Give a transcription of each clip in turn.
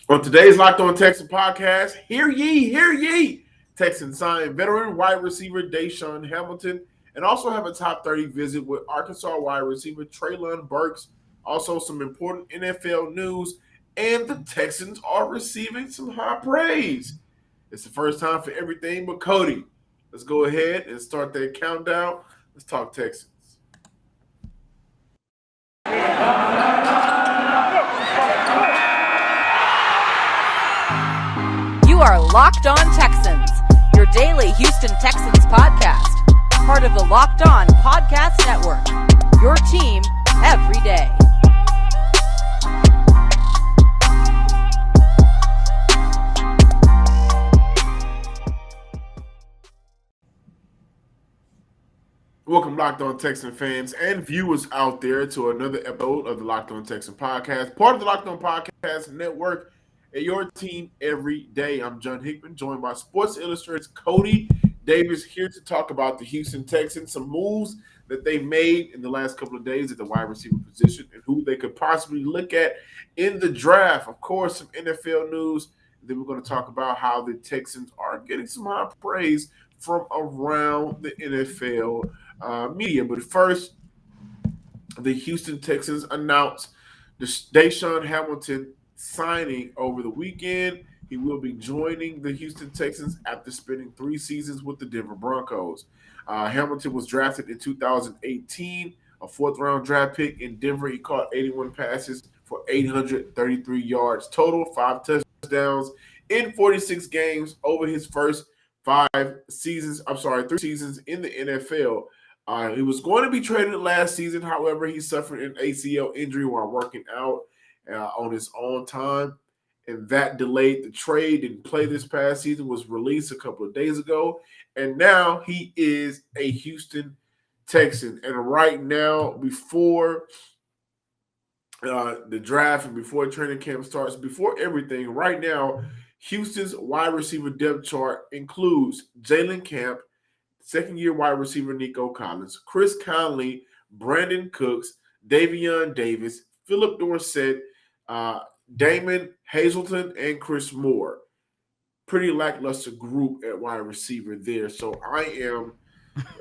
On today's Locked On Texans podcast, hear ye. Texans sign veteran wide receiver Deshaun Hamilton, and also have a top 30 visit with Arkansas wide receiver Treylon Burks. Also, some important NFL news, and the Texans are receiving some high praise. It's the first time for everything but Cody. Let's go ahead and start that countdown. Let's talk Texans. You are Locked On Texans, your daily Houston Texans podcast. Part of the Locked On Podcast Network, your team every day. Welcome, Locked On Texan fans and viewers out there, to another episode of the Locked On Texan podcast, part of the Locked On Podcast Network, and your team every day. I'm John Hickman, joined by Sports Illustrated's Cody Davis, here to talk about the Houston Texans, some moves that they made in the last couple of days at the wide receiver position, and who they could possibly look at in the draft. Of course, some NFL news. Then we're going to talk about how the Texans are getting some high praise from around the NFL media. But first, the Houston Texans announced the Deshaun Hamilton signing over the weekend. He will be joining the Houston Texans after spending 3 seasons with the Denver Broncos. Hamilton was drafted in 2018, a fourth-round draft pick in Denver. He caught 81 passes for 833 yards total, 5 touchdowns in 46 games over his first 3 seasons in the NFL. He was going to be traded last season. However, he suffered an ACL injury while working out on his own time, and that delayed the trade. Didn't play this past season, was released a couple of days ago, and now he is a Houston Texan. And right now, before the draft and before training camp starts, before everything, right now, Houston's wide receiver depth chart includes Jalen Camp, second-year wide receiver Nico Collins, Chris Conley, Brandin Cooks, Davion Davis, Philip Dorsett, Damon Hazelton, and Chris Moore. Pretty lackluster group at wide receiver there. So I am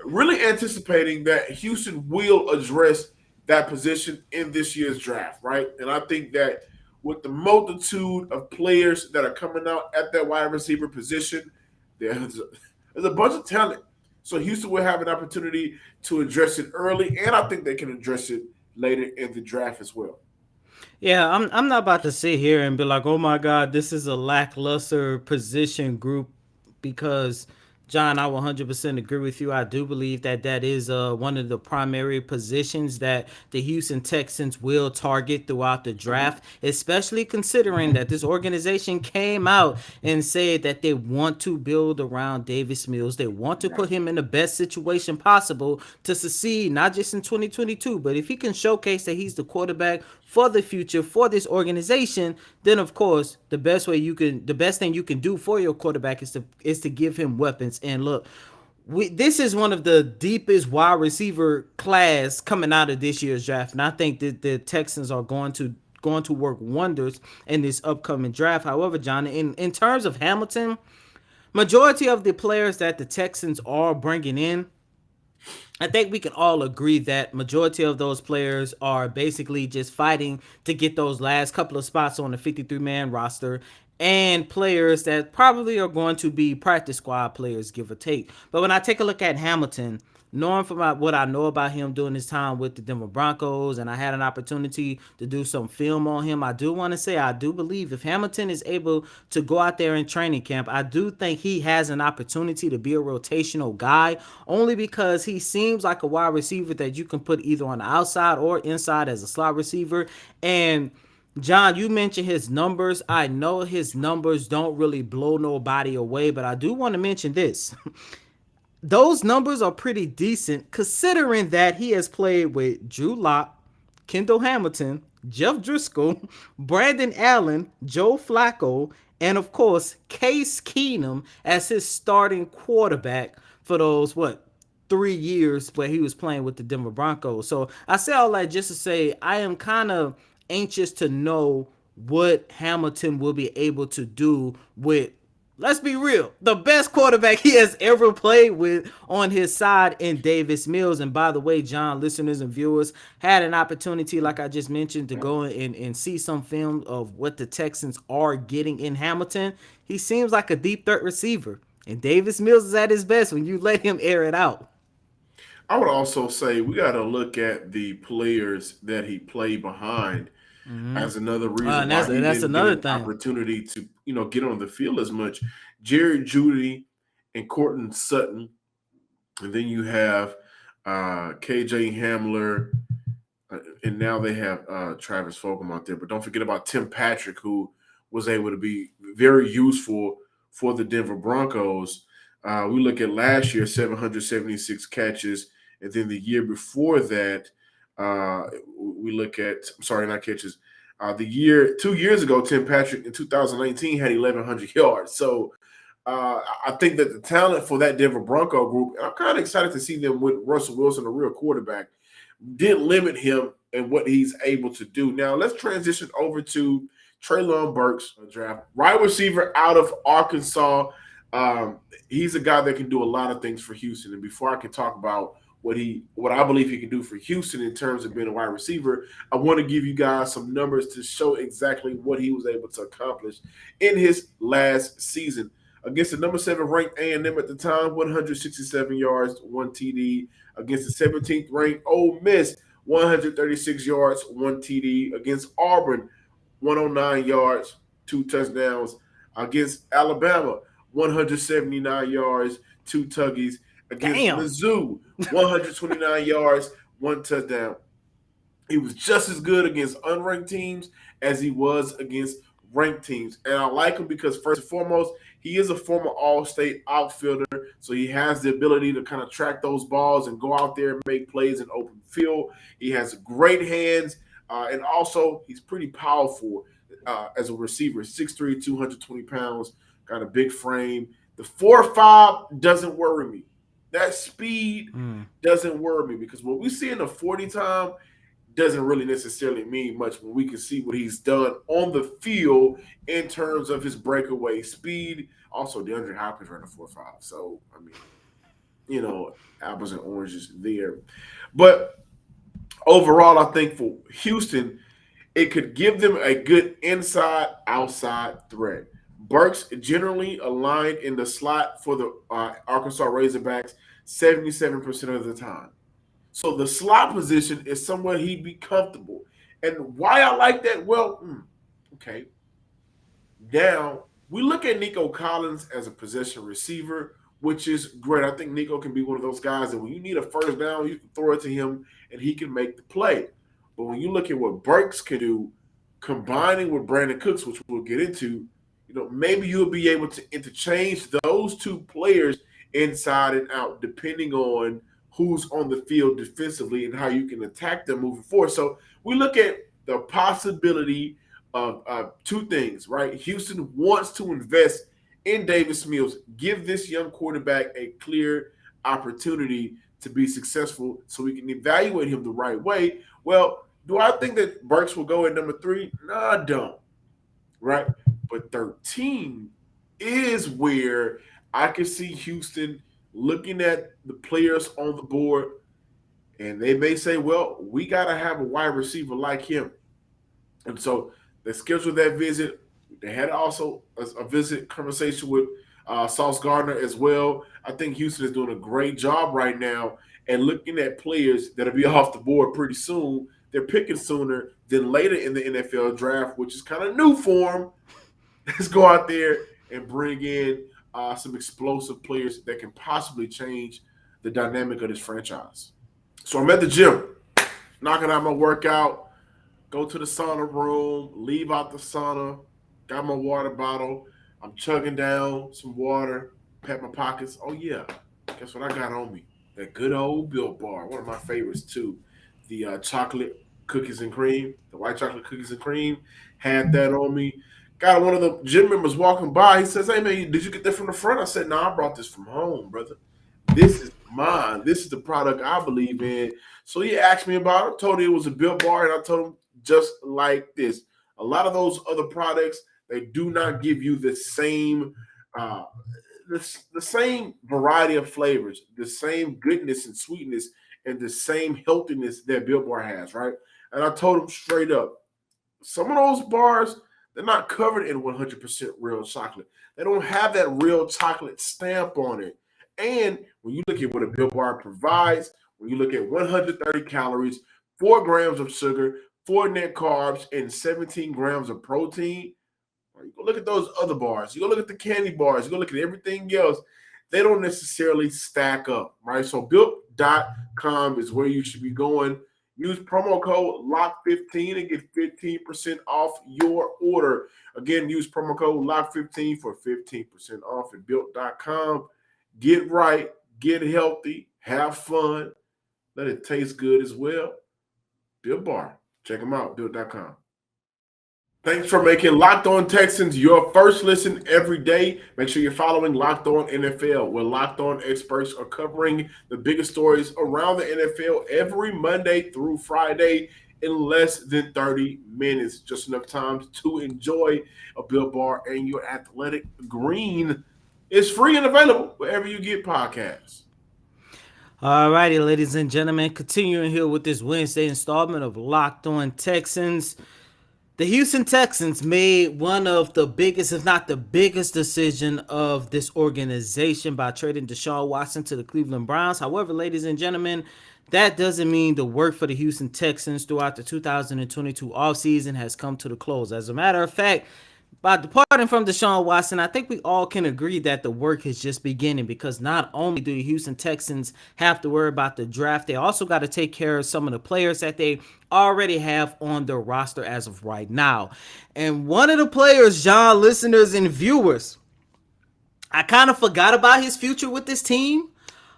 really anticipating that Houston will address that position in this year's draft, right? And I think that with the multitude of players that are coming out at that wide receiver position, there's a bunch of talent. So Houston will have an opportunity to address it early, and I think they can address it later in the draft as well. Yeah, I'm not about to sit here and be like, oh my God, this is a lackluster position group, because John, I 100% agree with you. I do believe that is one of the primary positions that the Houston Texans will target throughout the draft, especially considering that this organization came out and said that they want to build around Davis Mills. They want to put him in the best situation possible to succeed, not just in 2022, but if he can showcase that he's the quarterback for the future for this organization, then of course the best thing you can do for your quarterback is to give him weapons. And look, this is one of the deepest wide receiver class coming out of this year's draft, and I think that the Texans are going to work wonders in this upcoming draft. However, John, in terms of Hamilton, majority of the players that the Texans are bringing in, I think we can all agree that majority of those players are basically just fighting to get those last couple of spots on the 53-man roster, and players that probably are going to be practice squad players, give or take. But when I take a look at Hamilton, knowing from what I know about him during his time with the Denver Broncos, and I had an opportunity to do some film on him, I do want to say I do believe if Hamilton is able to go out there in training camp, I do think he has an opportunity to be a rotational guy, only because he seems like a wide receiver that you can put either on the outside or inside as a slot receiver. And John, you mentioned his numbers. I know his numbers don't really blow nobody away, but I do want to mention this. Those numbers are pretty decent considering that he has played with Drew Lock, Kendall Hamilton, Jeff Driscoll, Brandon Allen, Joe Flacco, and of course Case Keenum as his starting quarterback for those 3 years where he was playing with the Denver Broncos. So I say all that just to say I am kind of anxious to know what Hamilton will be able to do with, let's be real, the best quarterback he has ever played with on his side in Davis Mills. And by the way, John, listeners and viewers had an opportunity, like I just mentioned, to go and see some film of what the Texans are getting in Hamilton. He seems like a deep threat receiver. And Davis Mills is at his best when you let him air it out. I would also say we got to look at the players that he played behind as another reason And why he that's didn't get another an thing. opportunity to, get on the field as much. Jared Judy and Cortland Sutton, and then you have KJ Hamler, and now they have Travis Fulgham out there. But don't forget about Tim Patrick, who was able to be very useful for the Denver Broncos. We look at last year, 776 catches, and then the year before that, we look at, I'm sorry, not catches. 2 years ago, Tim Patrick in 2019 had 1,100 yards. So I think that the talent for that Denver Bronco group, and I'm kind of excited to see them with Russell Wilson, a real quarterback, didn't limit him and what he's able to do. Now let's transition over to Treylon Burks, draft wide receiver out of Arkansas. He's a guy that can do a lot of things for Houston. And before I can talk about what I believe he can do for Houston in terms of being a wide receiver, I want to give you guys some numbers to show exactly what he was able to accomplish in his last season. Against the number 7 ranked A&M at the time, 167 yards, 1 TD. Against the 17th ranked Ole Miss, 136 yards, 1 TD. Against Auburn, 109 yards, 2 touchdowns. Against Alabama, 179 yards, 2 tuggies. Against Mizzou, 129 yards, 1 touchdown. He was just as good against unranked teams as he was against ranked teams. And I like him because, first and foremost, he is a former All-State outfielder, so he has the ability to kind of track those balls and go out there and make plays in open field. He has great hands, and also he's pretty powerful as a receiver. 6'3", 220 pounds, got a big frame. The 4.5 doesn't worry me. That speed doesn't worry me because what we see in the 40 time doesn't really necessarily mean much when we can see what he's done on the field in terms of his breakaway speed. Also, DeAndre Hopkins ran a 4.5. So, I mean, apples and oranges there. But overall, I think for Houston, it could give them a good inside-outside threat. Burks generally aligned in the slot for the Arkansas Razorbacks 77% of the time. So the slot position is somewhere he'd be comfortable. And why I like that? Well, okay. Now, we look at Nico Collins as a possession receiver, which is great. I think Nico can be one of those guys that when you need a first down, you can throw it to him and he can make the play. But when you look at what Burks can do, combining with Brandin Cooks, which we'll get into, maybe you'll be able to interchange those two players inside and out, depending on who's on the field defensively and how you can attack them moving forward. So we look at the possibility of two things, right? Houston wants to invest in Davis Mills, give this young quarterback a clear opportunity to be successful so we can evaluate him the right way. Well, do I think that Burks will go at number 3? No, I don't, right? But 13 is where I can see Houston looking at the players on the board, and they may say, well, we got to have a wide receiver like him. And so they scheduled that visit. They had also a visit conversation with Sauce Gardner as well. I think Houston is doing a great job right now and looking at players that'll be off the board pretty soon. They're picking sooner than later in the NFL draft, which is kind of new for them. Let's go out there and bring in some explosive players that can possibly change the dynamic of this franchise. So I'm at the gym, knocking out my workout, go to the sauna room, leave out the sauna, got my water bottle. I'm chugging down some water, pat my pockets. Oh, yeah. Guess what I got on me? That good old Built Bar, one of my favorites, too. The chocolate cookies and cream, the white chocolate cookies and cream, had that on me. Got one of the gym members walking by. He says, hey, man, did you get that from the front? I said, no, I brought this from home, brother. This is mine. This is the product I believe in. So he asked me about it, told me it was a Built Bar, and I told him just like this. A lot of those other products, they do not give you uh, the same variety of flavors, the same goodness and sweetness, and the same healthiness that Built Bar has, right? And I told them straight up, some of those bars, they're not covered in 100% real chocolate. They don't have that real chocolate stamp on it. And when you look at what a Built Bar provides, when you look at 130 calories, 4 grams of sugar, 4 net carbs, and 17 grams of protein, you go look at those other bars. You go look at the candy bars. You go look at everything else. They don't necessarily stack up, right? So built.com is where you should be going. Use promo code LOCK15 and get 15% off your order. Again, use promo code LOCK15 for 15% off at built.com. Get right, get healthy, have fun, let it taste good as well. Built Bar. Check them out, built.com. Thanks for making Locked On Texans your first listen every day. Make sure you're following Locked On NFL, where Locked On experts are covering the biggest stories around the NFL every Monday through Friday in less than 30 minutes. Just enough time to enjoy a Built Bar, and your athletic green is free and available wherever you get podcasts. All righty, ladies and gentlemen, continuing here with this Wednesday installment of Locked On Texans. The Houston Texans made one of the biggest, if not the biggest, decision of this organization by trading Deshaun Watson to the Cleveland Browns. However, ladies and gentlemen, that doesn't mean the work for the Houston Texans throughout the 2022 offseason has come to the close. As a matter of fact, by departing from Deshaun Watson, I think we all can agree that the work is just beginning, because not only do the Houston Texans have to worry about the draft, they also got to take care of some of the players that they already have on their roster as of right now. And one of the players, John, listeners and viewers, I kind of forgot about his future with this team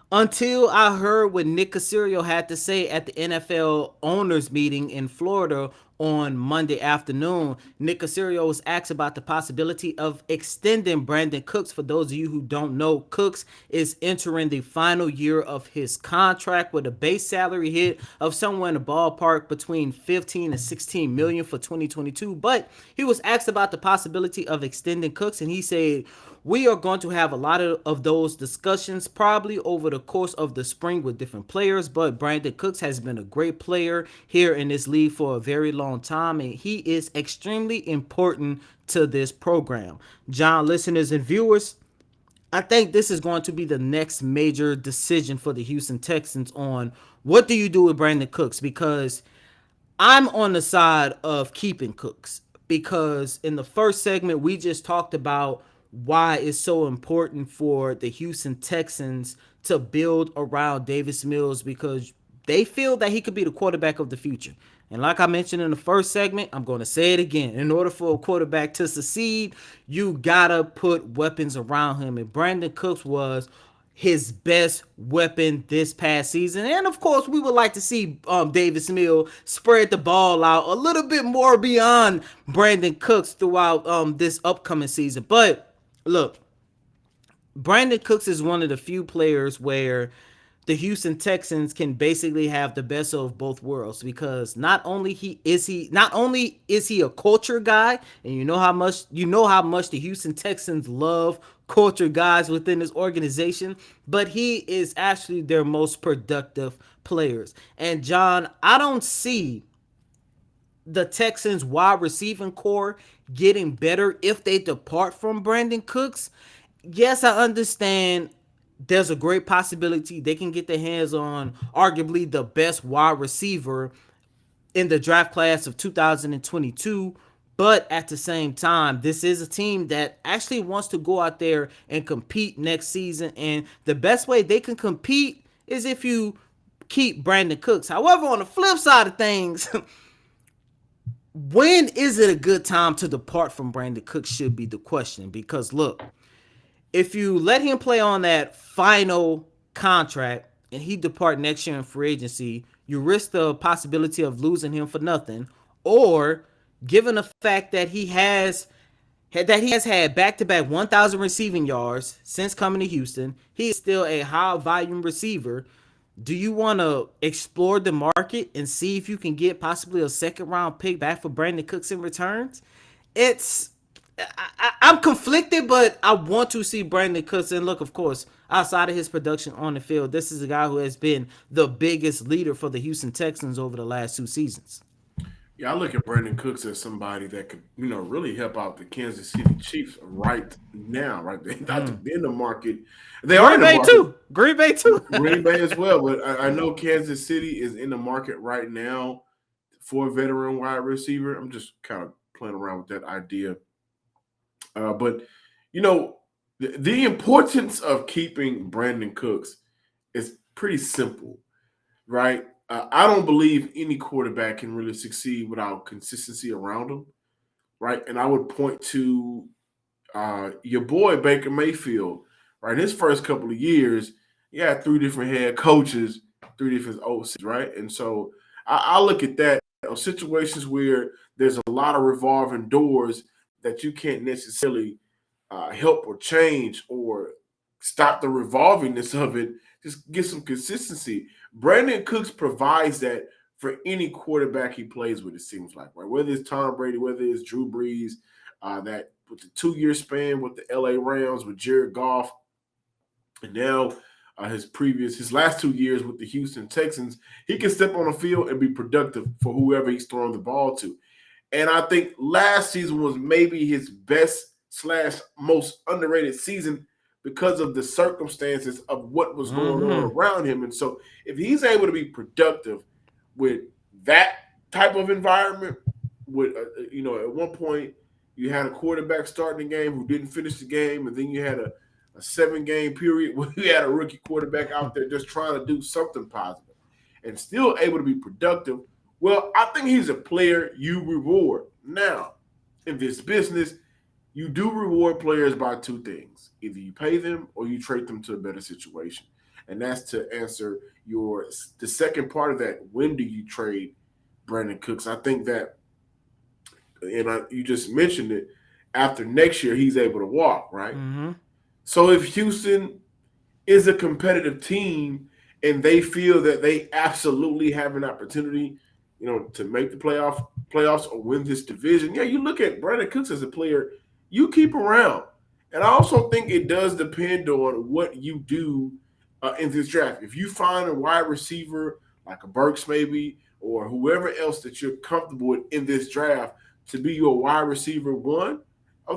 until I heard what Nick Caserio had to say at the NFL owners meeting in Florida on Monday afternoon. Nick Caserio was asked about the possibility of extending Brandin Cooks. For those of you who don't know, Cooks is entering the final year of his contract with a base salary hit of somewhere in the ballpark between 15 and 16 million for 2022. But he was asked about the possibility of extending Cooks, and he said, "We are going to have a lot of those discussions probably over the course of the spring with different players, but Brandin Cooks has been a great player here in this league for a very long time, and he is extremely important to this program." John, listeners and viewers, I think this is going to be the next major decision for the Houston Texans on what do you do with Brandin Cooks, because I'm on the side of keeping Cooks, because in the first segment we just talked about why it's so important for the Houston Texans to build around Davis Mills, because they feel that he could be the quarterback of the future. And like I mentioned in the first segment, I'm going to say it again. In order for a quarterback to succeed, you got to put weapons around him. And Brandin Cooks was his best weapon this past season. And of course, we would like to see Davis Mills spread the ball out a little bit more beyond Brandin Cooks throughout this upcoming season. But look, Brandin Cooks is one of the few players where the Houston Texans can basically have the best of both worlds, because not only is he a culture guy, and you know how much the Houston Texans love culture guys within this organization, but he is actually their most productive players. And John, I don't see the Texans wide receiving core getting better if they depart from Brandin Cooks. Yes, I understand there's a great possibility they can get their hands on arguably the best wide receiver in the draft class of 2022. But at the same time, this is a team that actually wants to go out there and compete next season. And the best way they can compete is if you keep Brandin Cooks. However, on the flip side of things, when is it a good time to depart from Brandin Cooks should be the question. Because look, if you let him play on that final contract and he depart next year in free agency, you risk the possibility of losing him for nothing. Or given the fact that he has had back-to-back 1,000 receiving yards since coming to Houston, he is still a high-volume receiver. Do you want to explore the market and see if you can get possibly a second round pick back for Brandin Cooks in returns? It's I'm conflicted, but I want to see Brandon Cooks. And look, of course, outside of his production on the field, this is a guy who has been the biggest leader for the Houston Texans over the last 2 seasons. Yeah, I look at Brandon Cooks as somebody that could, really help out the Kansas City Chiefs right now, right? They're not in the market. They are in Green the Bay market. too. Green Bay too. Green Bay as well, but I know Kansas City is in the market right now for a veteran wide receiver. I'm just kind of playing around with that idea. But, you know, the importance of keeping Brandon Cooks is pretty simple, right? I don't believe any quarterback can really succeed without consistency around him, right? And I would point to your boy Baker Mayfield, right? In his first couple of years, he had 3 different head coaches, 3 different OCs, right? And so I look at that situations where there's a lot of revolving doors that you can't necessarily help or change or stop the revolvingness of it. Just get some consistency. Brandon Cooks provides that for any quarterback he plays with. It seems like, right? Whether it's Tom Brady, whether it's Drew Brees, that with the 2 year span with the LA Rams with Jared Goff, and now his last 2 years with the Houston Texans, he can step on the field and be productive for whoever he's throwing the ball to. And I think last season was maybe his best / most underrated season because of the circumstances of what was going on around him. And so if he's able to be productive with that type of environment, with at one point you had a quarterback starting the game who didn't finish the game, and then you had a 7-game period where you had a rookie quarterback out there just trying to do something positive and still able to be productive. Well, I think he's a player you reward. Now, in this business, you do reward players by 2 things. Either you pay them or you trade them to a better situation. And that's to answer the second part of that. When do you trade Brandon Cooks? I think that, you just mentioned it, after next year, he's able to walk, right? So if Houston is a competitive team and they feel that they absolutely have an opportunity, to make the playoffs or win this division, yeah, you look at Brandon Cooks as a player you keep around. And I also think it does depend on what you do in this draft. If you find a wide receiver like a Burks maybe, or whoever else that you're comfortable with in this draft to be your wide receiver one,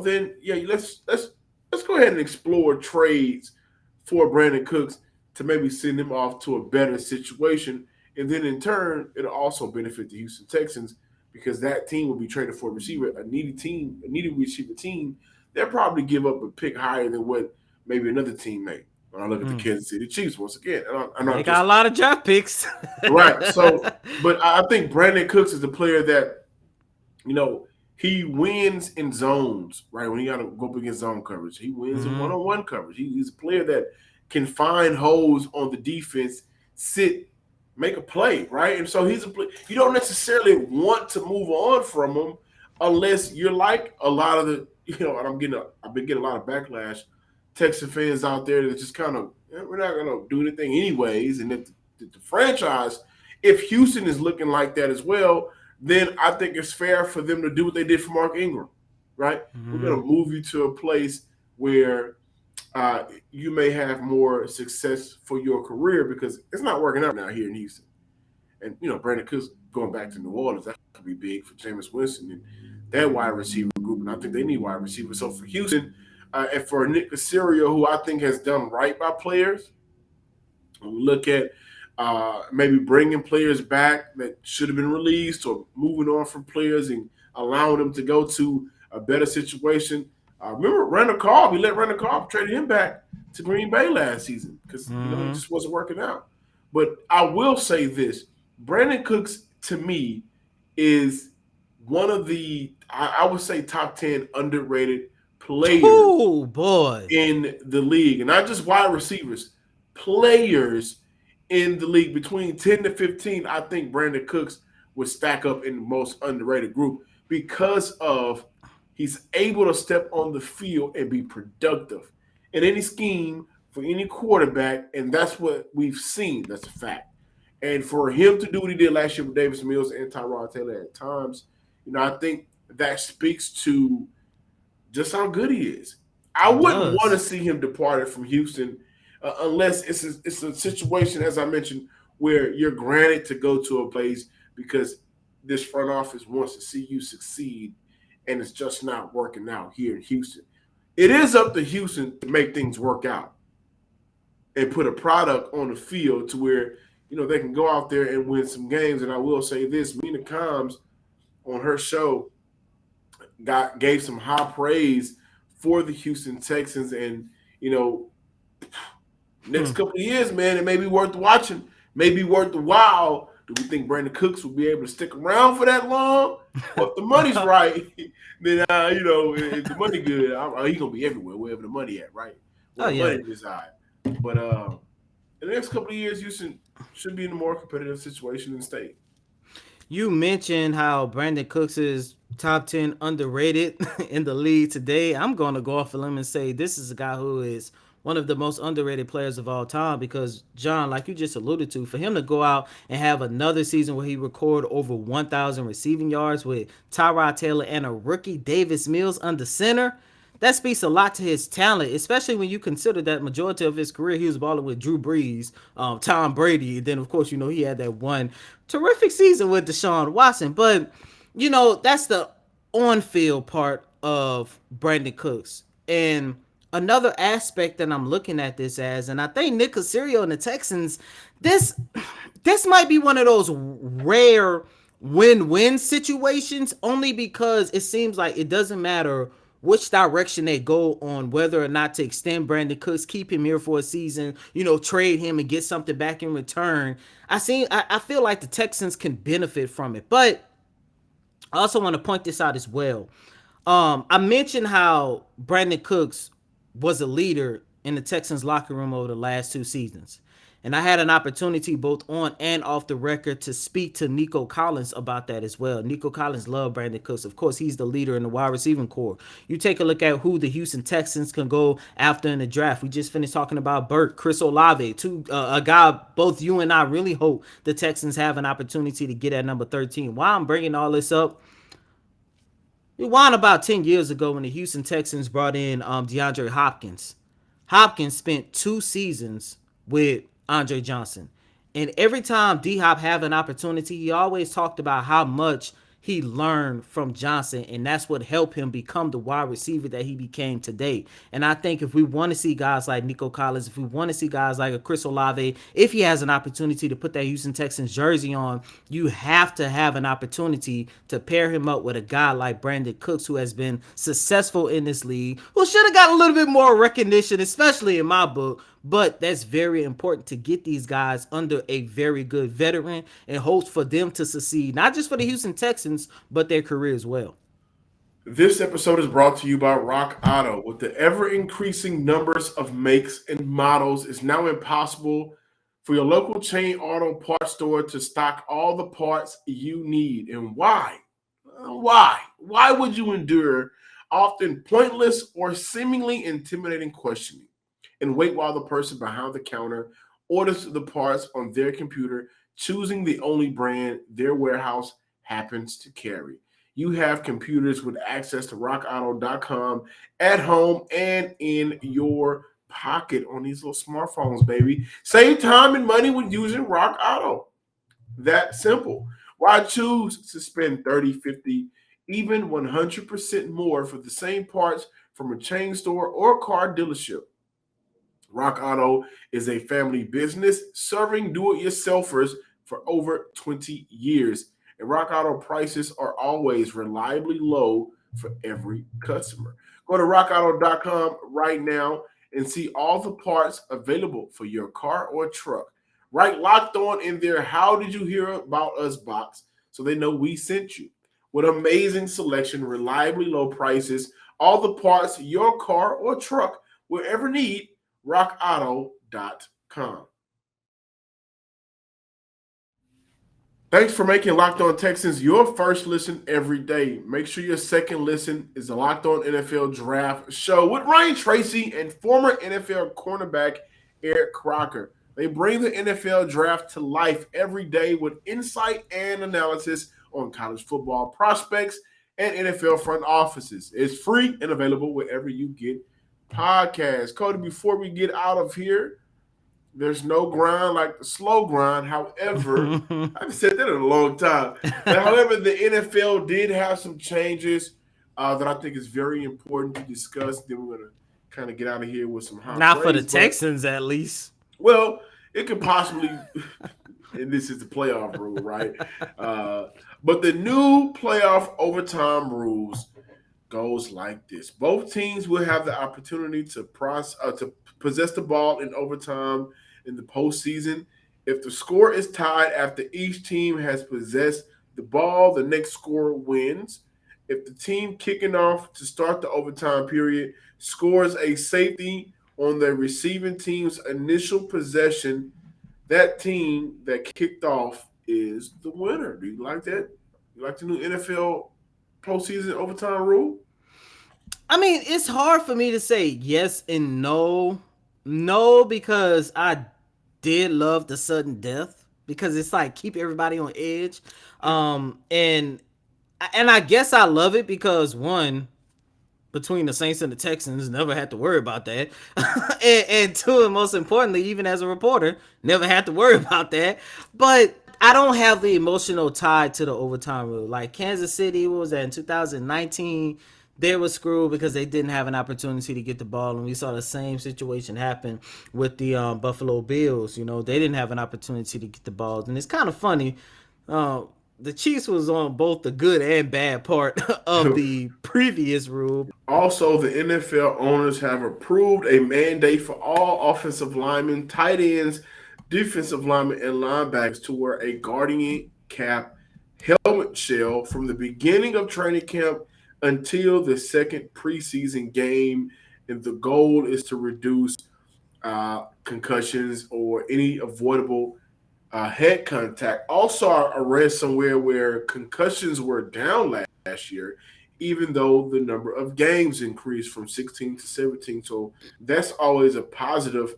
then yeah, let's go ahead and explore trades for Brandon Cooks to maybe send him off to a better situation. And then in turn, it'll also benefit the Houston Texans because that team will be traded for a receiver, a needy receiver team. They'll probably give up a pick higher than what maybe another team may. When I look at the Kansas City Chiefs once again, they got a lot of draft picks, right? So, but I think Brandon Cooks is the player that, he wins in zones, right? When he got to go up against zone coverage, he wins in one-on-one coverage. He's a player that can find holes on the defense, make a play, right? And so he's a player. You don't necessarily want to move on from him unless you're like a lot of the, and I've been getting a lot of backlash. Texas fans out there that just kind of, we're not going to do anything anyways. And if the franchise, if Houston is looking like that as well, then I think it's fair for them to do what they did for Mark Ingram, right? We're going to move you to a place where you may have more success for your career because it's not working out now here in Houston. And, Brandon Cooks going back to New Orleans, that could be big for Jameis Winston and that wide receiver group. And I think they need wide receivers. So for Houston and for Nick Caserio, who I think has done right by players, when we look at maybe bringing players back that should have been released or moving on from players and allowing them to go to a better situation. Remember Randall Cobb? We let Randall Cobb trade him back to Green Bay last season because it just wasn't working out. But I will say this. Brandon Cooks, to me, is one of the, I would say, top 10 underrated players in the league. And not just wide receivers, players in the league. Between 10 to 15, I think Brandon Cooks would stack up in the most underrated group because of he's able to step on the field and be productive in any scheme for any quarterback, and that's what we've seen. That's a fact. And for him to do what he did last year with Davis Mills and Tyrod Taylor at times, I think that speaks to just how good he is. I It wouldn't want to does. see him departed from Houston unless it's a situation, as I mentioned, where you're granted to go to a place because this front office wants to see you succeed, and it's just not working out here in Houston. It is up to Houston to make things work out and put a product on the field to where they can go out there and win some games. And I will say this: Mina Kimes on her show gave some high praise for the Houston Texans, and you know, next couple of years, man, it may be worth watching, may be worth the while. Do we think Brandin Cooks will be able to stick around for that long? Well, if the money's right, then if the money good, he's gonna be everywhere, wherever the money at, right? Oh Where the yeah. money reside. But in the next couple of years, Houston should be in a more competitive situation than state. You mentioned how Brandon Cooks is top 10 underrated in the league today. I'm going to go off a limb and say this is a guy who is one of the most underrated players of all time because, John, like you just alluded to, for him to go out and have another season where he record over 1,000 receiving yards with Tyrod Taylor and a rookie Davis Mills under center, that speaks a lot to his talent, especially when you consider that majority of his career he was balling with Drew Brees, Tom Brady, and then of course he had that one terrific season with Deshaun Watson. But that's the on-field part of Brandon Cooks, and another aspect that I'm looking at this as, and I think Nick Caserio and the Texans, this this might be one of those rare win-win situations, only because it seems like it doesn't matter which direction they go on, whether or not to extend Brandon Cooks, keep him here for a season, trade him and get something back in return. I feel like the Texans can benefit from it, but I also want to point this out as well. I mentioned how Brandon Cooks was a leader in the Texans locker room over the last 2 seasons. And I had an opportunity both on and off the record to speak to Nico Collins about that as well. Nico Collins loved Brandon Cooks. Of course, he's the leader in the wide receiving core. You take a look at who the Houston Texans can go after in the draft. We just finished talking about Burke, Chris Olave, a guy both you and I really hope the Texans have an opportunity to get at number 13. Why I'm bringing all this up, we won about 10 years ago when the Houston Texans brought in DeAndre Hopkins. Hopkins spent 2 seasons with Andre Johnson. And every time D-Hop had an opportunity, he always talked about how much he learned from Johnson, and that's what helped him become the wide receiver that he became today. And I think if we want to see guys like Nico Collins, if we want to see guys like a Chris Olave, if he has an opportunity to put that Houston Texans jersey on, you have to have an opportunity to pair him up with a guy like Brandon Cooks, who has been successful in this league, who should have got a little bit more recognition, especially in my book. But that's very important to get these guys under a very good veteran and hopes for them to succeed, not just for the Houston Texans, but their career as well. This episode is brought to you by Rock Auto. With the ever-increasing numbers of makes and models, it's now impossible for your local chain auto parts store to stock all the parts you need. And why? Why? Why would you endure often pointless or seemingly intimidating questioning and wait while the person behind the counter orders the parts on their computer, choosing the only brand their warehouse happens to carry? You have computers with access to rockauto.com at home and in your pocket on these little smartphones, baby. Save time and money with using Rock Auto. That simple. Why choose to spend 30, 50, even 100% more for the same parts from a chain store or car dealership? Rock Auto is a family business serving do-it-yourselfers for over 20 years. And Rock Auto prices are always reliably low for every customer. Go to rockauto.com right now and see all the parts available for your car or truck. Right locked on in their How Did You Hear About Us box so they know we sent you. With amazing selection, reliably low prices, all the parts your car or truck will ever need, rockauto.com. Thanks for making Locked On Texans your first listen every day. Make sure your second listen is the Locked On NFL Draft Show with Ryan Tracy and former NFL cornerback Eric Crocker. They bring the NFL Draft to life every day with insight and analysis on college football prospects and NFL front offices. It's free and available wherever you get podcasts. Cody, before we get out of here, there's no grind like the slow grind. However, I haven't said that in a long time. But however, the NFL did have some changes that I think is very important to discuss. Then we're going to kind of get out of here with some high Not for the praise. Texans, at least. Well, it could possibly, and this is the playoff rule, right? But the new playoff overtime rules goes like this: both teams will have the opportunity to possess the ball in overtime in the postseason. If the score is tied after each team has possessed the ball, the next scorer wins. If the team kicking off to start the overtime period scores a safety on the receiving team's initial possession, that team that kicked off is the winner. Do you like that? You like the new NFL postseason overtime rule? I mean, it's hard for me to say yes and no. No, because I did love the sudden death because it's like keep everybody on edge. And I guess I love it because one, between the Saints and the Texans, never had to worry about that. and two, and most importantly, even as a reporter, never had to worry about that. But I don't have the emotional tie to the overtime rule. Like Kansas City, what was that, in 2019? They were screwed because they didn't have an opportunity to get the ball, and we saw the same situation happen with the Buffalo Bills. You know, they didn't have an opportunity to get the balls, and it's kind of funny. The Chiefs was on both the good and bad part of the previous rule. Also, the NFL owners have approved a mandate for all offensive linemen, tight ends, defensive linemen, and linebackers to wear a guardian cap helmet shell from the beginning of training camp until the second preseason game. And the goal is to reduce concussions or any avoidable head contact. Also, I read somewhere where concussions were down last year, even though the number of games increased from 16 to 17. So that's always a positive.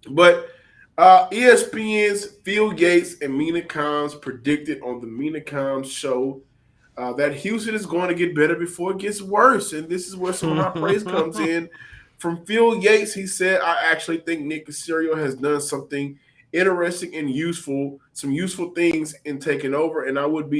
But ESPN's Phil Yates and Mina Kimes predicted on the Mina Kimes show that Houston is going to get better before it gets worse. And this is where some of our praise comes in. From Phil Yates, he said, I actually think Nick Caserio has done something interesting and useful, some useful things in taking over. And I would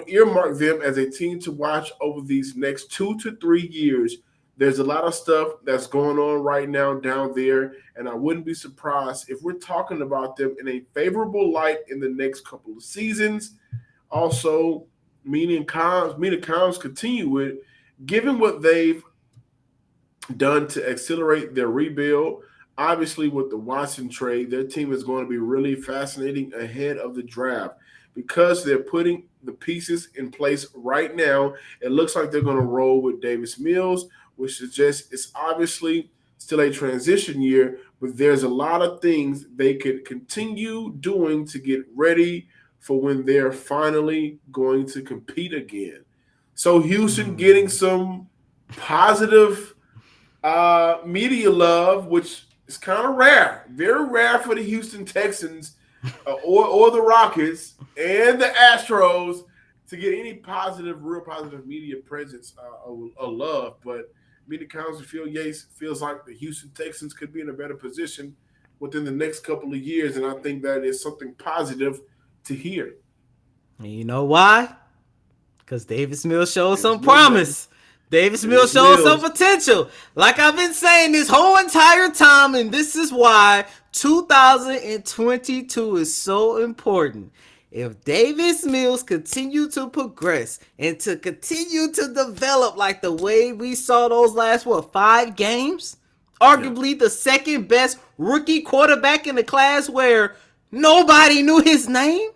earmark them as a team to watch over these next 2 to 3 years. There's a lot of stuff that's going on right now down there, and I wouldn't be surprised if we're talking about them in a favorable light in the next couple of seasons. Also, Mina Kimes continue with, given what they've done to accelerate their rebuild. Obviously, with the Watson trade, their team is going to be really fascinating ahead of the draft because they're putting the pieces in place right now. It looks like they're going to roll with Davis Mills, which suggests it's obviously still a transition year, but there's a lot of things they could continue doing to get ready for when they're finally going to compete again. So Houston getting some positive media love, which is kind of rare, very rare for the Houston Texans or the Rockets and the Astros to get any positive, real positive media presence or love. But Mina Kimes and Phil Yates feels like the Houston Texans could be in a better position within the next couple of years, and I think that is something positive to hear. And you know why? Because Davis Mills showed some promise. Davis Mills showed some potential. Like I've been saying this whole entire time, and this is why 2022 is so important. If Davis Mills continue to progress and to continue to develop like the way we saw those last, 5 games? Arguably the second best rookie quarterback in the class where nobody knew his name?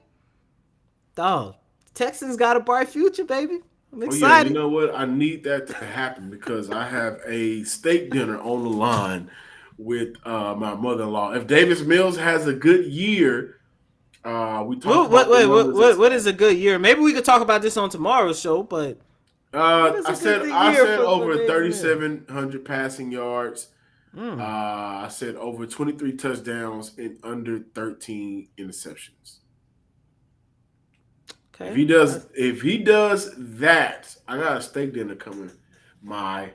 Dog, Texans got a bright future, baby. I'm excited. Oh, yeah, you know what? I need that to happen because I have a steak dinner on the line with my mother-in-law. If Davis Mills has a good year, We talked about the numbers. What is a good year? Maybe we could talk about this on tomorrow's show, but what is a good I year said for over Davis Mills? 3,700 passing yards. I said over 23 touchdowns and under 13 interceptions. Okay. If he does that, I got a steak dinner coming my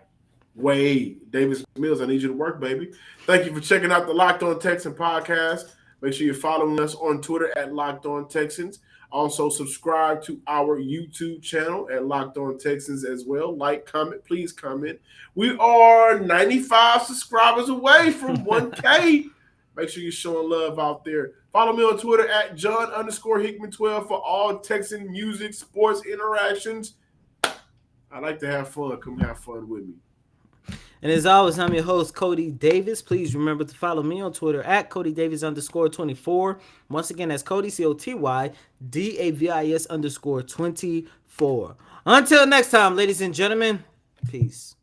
way. Davis Mills, I need you to work, baby. Thank you for checking out the Locked On Texan podcast. Make sure you're following us on Twitter at Locked On Texans. Also, subscribe to our YouTube channel at Locked On Texans as well. Like, comment, please comment. We are 95 subscribers away from 1K. Make sure you're showing love out there. Follow me on Twitter at John_Hickman12 for all Texan music, sports interactions. I like to have fun. Come have fun with me. And as always, I'm your host, Cody Davis. Please remember to follow me on Twitter at CodyDavis_24. Once again, that's Cody, COTYDAVIS_24. Until next time, ladies and gentlemen, peace.